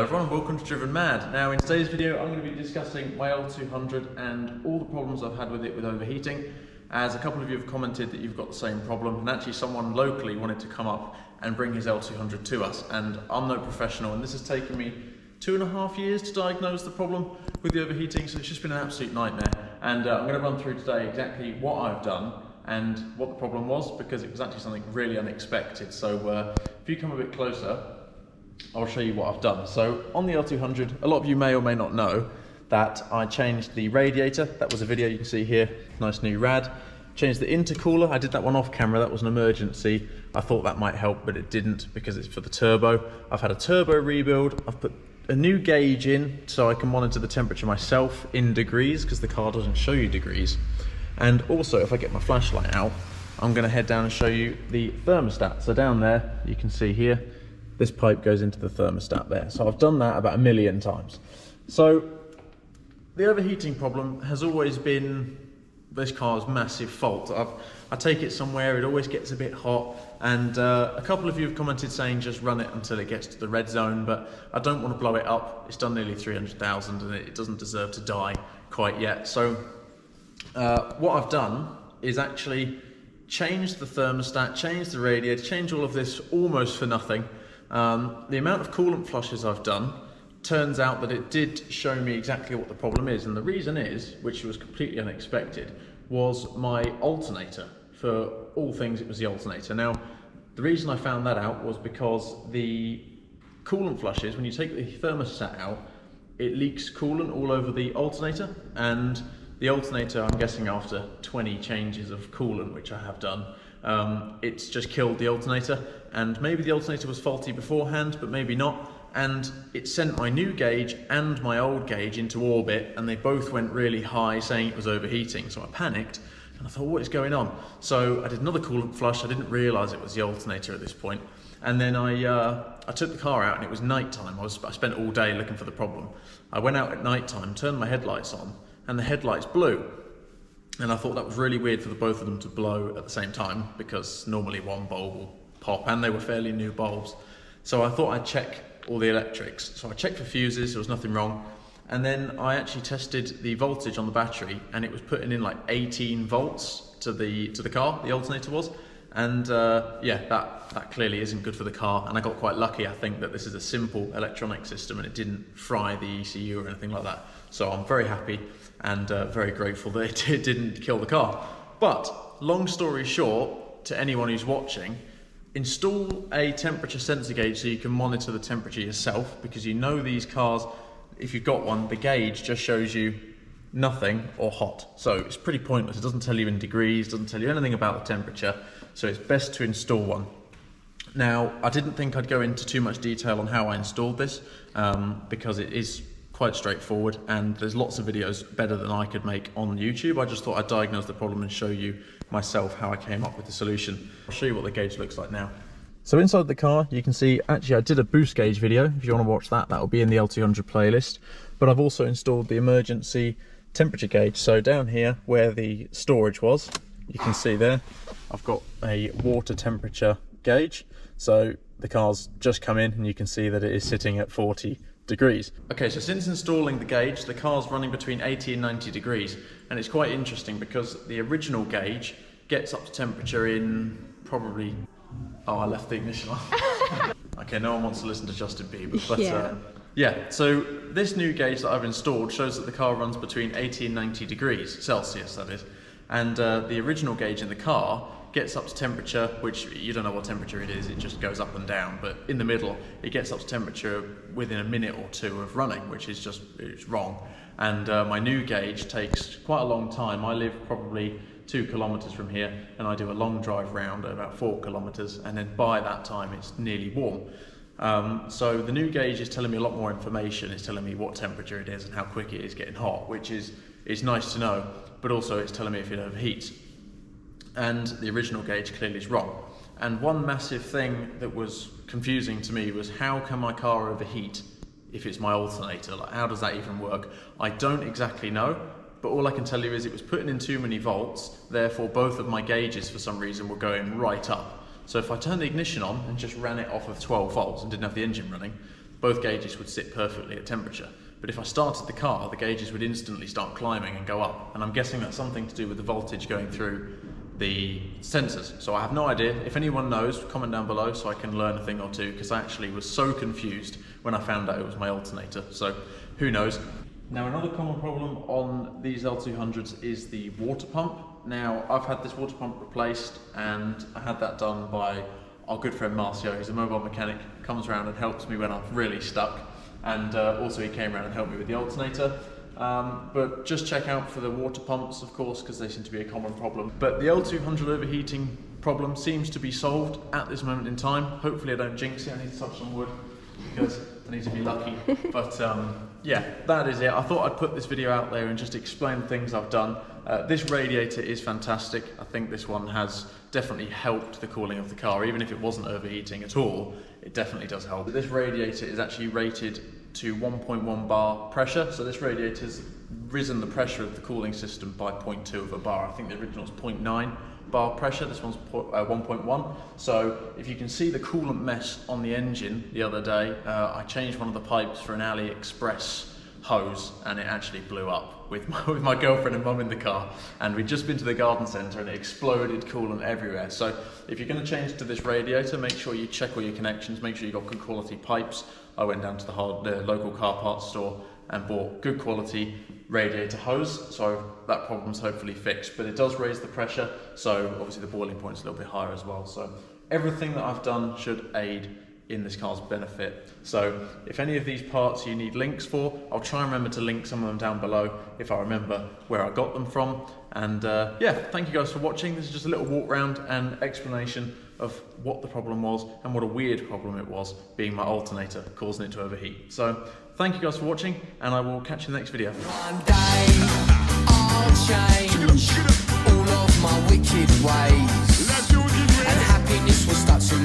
everyone, welcome to Driven Mad. Now in today's video I'm going to be discussing my L200 and all the problems I've had with it with overheating, as a couple of you have commented that you've got the same problem, and actually someone locally wanted to come up and bring his L200 to us, and I'm no professional and this has taken me 2.5 years to diagnose the problem with the overheating, so it's just been an absolute nightmare. And I'm going to run through today exactly what I've done and what the problem was, because it was actually something really unexpected. So if you come a bit closer, I'll show you what I've done. So on the L200, a lot of you may or may not know that I changed the radiator. That was a video you can see here, nice new rad. Changed the intercooler. I did that one off camera, that was an emergency. I thought that might help, but it didn't because it's for the turbo. I've had a turbo rebuild. I've put a new gauge in so I can monitor the temperature myself in degrees, because the car doesn't show you degrees. And also, if I get my flashlight out, I'm going to head down and show you the thermostat. So down there, you can see here, this pipe goes into the thermostat there. So I've done that about 1 million times. So the overheating problem has always been this car's massive fault. I take it somewhere, it always gets a bit hot, and a couple of you have commented saying just run it until it gets to the red zone, but I don't want to blow it up. It's done nearly 300,000 and it doesn't deserve to die quite yet. So what I've done is actually change the thermostat, change the radiator, change all of this almost for nothing. The amount of coolant flushes I've done turns out that it did show me exactly what the problem is, and the reason is, which was completely unexpected, was my alternator. For all things, it was the alternator. Now, the reason I found that out was because the coolant flushes, when you take the thermostat out, it leaks coolant all over the alternator, and the alternator, I'm guessing after 20 changes of coolant, which I have done, it's just killed the alternator. And maybe the alternator was faulty beforehand, but maybe not. And it sent my new gauge and my old gauge into orbit, and they both went really high, saying it was overheating. So I panicked and I thought, what is going on? So I did another coolant flush. I didn't realize it was the alternator at this point. And then I took the car out, and it was nighttime. I spent all day looking for the problem. I went out at nighttime, turned my headlights on, and the headlights blew. And I thought that was really weird for the both of them to blow at the same time, because normally one bulb will pop, and they were fairly new bulbs. So I thought I'd check all the electrics. So I checked for fuses, there was nothing wrong. And then I actually tested the voltage on the battery, and it was putting in like 18 volts to the car, the alternator was. And yeah, that clearly isn't good for the car. And I got quite lucky, I think, that this is a simple electronic system and it didn't fry the ECU or anything like that. So I'm very happy and very grateful that it didn't kill the car. But long story short, to anyone who's watching, install a temperature sensor gauge so you can monitor the temperature yourself, because you know these cars, if you've got one, the gauge just shows you nothing or hot. So it's pretty pointless. It doesn't tell you in degrees, doesn't tell you anything about the temperature. So it's best to install one. Now, I didn't think I'd go into too much detail on how I installed this, because it is quite straightforward and there's lots of videos better than I could make on YouTube. I just thought I'd diagnose the problem and show you myself how I came up with the solution. I'll show you what the gauge looks like now. So inside the car, you can see, actually I did a boost gauge video. If you want to watch that, that'll be in the L200 playlist. But I've also installed the emergency temperature gauge. So down here where the storage was, you can see there, I've got a water temperature gauge. So the car's just come in and you can see that it is sitting at 40 degrees. Okay, so since installing the gauge, the car's running between 80 and 90 degrees. And it's quite interesting because the original gauge gets up to temperature in probably, oh, I left the ignition on. Okay, no one wants to listen to Justin Bieber, but yeah, so this new gauge that I've installed shows that the car runs between 80 and 90 degrees Celsius, that is. And the original gauge in the car gets up to temperature, which you don't know what temperature it is, it just goes up and down, but in the middle it gets up to temperature within a minute or two of running, which is just, it's wrong. And my new gauge takes quite a long time. I live probably 2 kilometers from here, and I do a long drive round at about 4 kilometers, and then by that time it's nearly warm. So the new gauge is telling me a lot more information. It's telling me what temperature it is and how quick it is getting hot, which is nice to know, but also it's telling me if it overheats. And the original gauge clearly is wrong. And one massive thing that was confusing to me was, how can my car overheat if it's my alternator? Like, how does that even work? I don't exactly know, but all I can tell you is it was putting in too many volts, therefore both of my gauges for some reason were going right up. So if I turned the ignition on and just ran it off of 12 volts and didn't have the engine running, both gauges would sit perfectly at temperature. But if I started the car, the gauges would instantly start climbing and go up. And I'm guessing that's something to do with the voltage going through the sensors. So I have no idea. If anyone knows, comment down below so I can learn a thing or two, because I actually was so confused when I found out it was my alternator. So who knows? Now, another common problem on these L200s is the water pump. Now, I've had this water pump replaced, and I had that done by our good friend Marcio. He's a mobile mechanic, comes around and helps me when I'm really stuck. And also he came around and helped me with the alternator. But just check out for the water pumps, of course, because they seem to be a common problem. But the L200 overheating problem seems to be solved at this moment in time. Hopefully I don't jinx it. I need to touch some wood because I need to be lucky. But yeah, that is it. I thought I'd put this video out there and just explain the things I've done. This radiator is fantastic. I think this one has definitely helped the cooling of the car. Even if it wasn't overheating at all, it definitely does help. This radiator is actually rated to 1.1 bar pressure. So this radiator's risen the pressure of the cooling system by 0.2 of a bar. I think the original was 0.9 bar pressure, this one's 1.1. So if you can see the coolant mess on the engine the other day, I changed one of the pipes for an AliExpress hose and it actually blew up with my girlfriend and mum in the car, and we'd just been to the garden centre and it exploded coolant everywhere. So if you're going to change to this radiator, make sure you check all your connections, make sure you've got good quality pipes. I went down to the local car parts store and bought good quality radiator hose, so that problem's hopefully fixed. But it does raise the pressure, so obviously the boiling point's a little bit higher as well. So everything that I've done should aid in this car's benefit. So if any of these parts you need links for, I'll try and remember to link some of them down below if I remember where I got them from. And yeah, thank you guys for watching. This is just a little walk around and explanation of what the problem was and what a weird problem it was, being my alternator causing it to overheat. So thank you guys for watching, and I will catch you in the next video. One day I'll change all of my wicked ways, and happiness will start to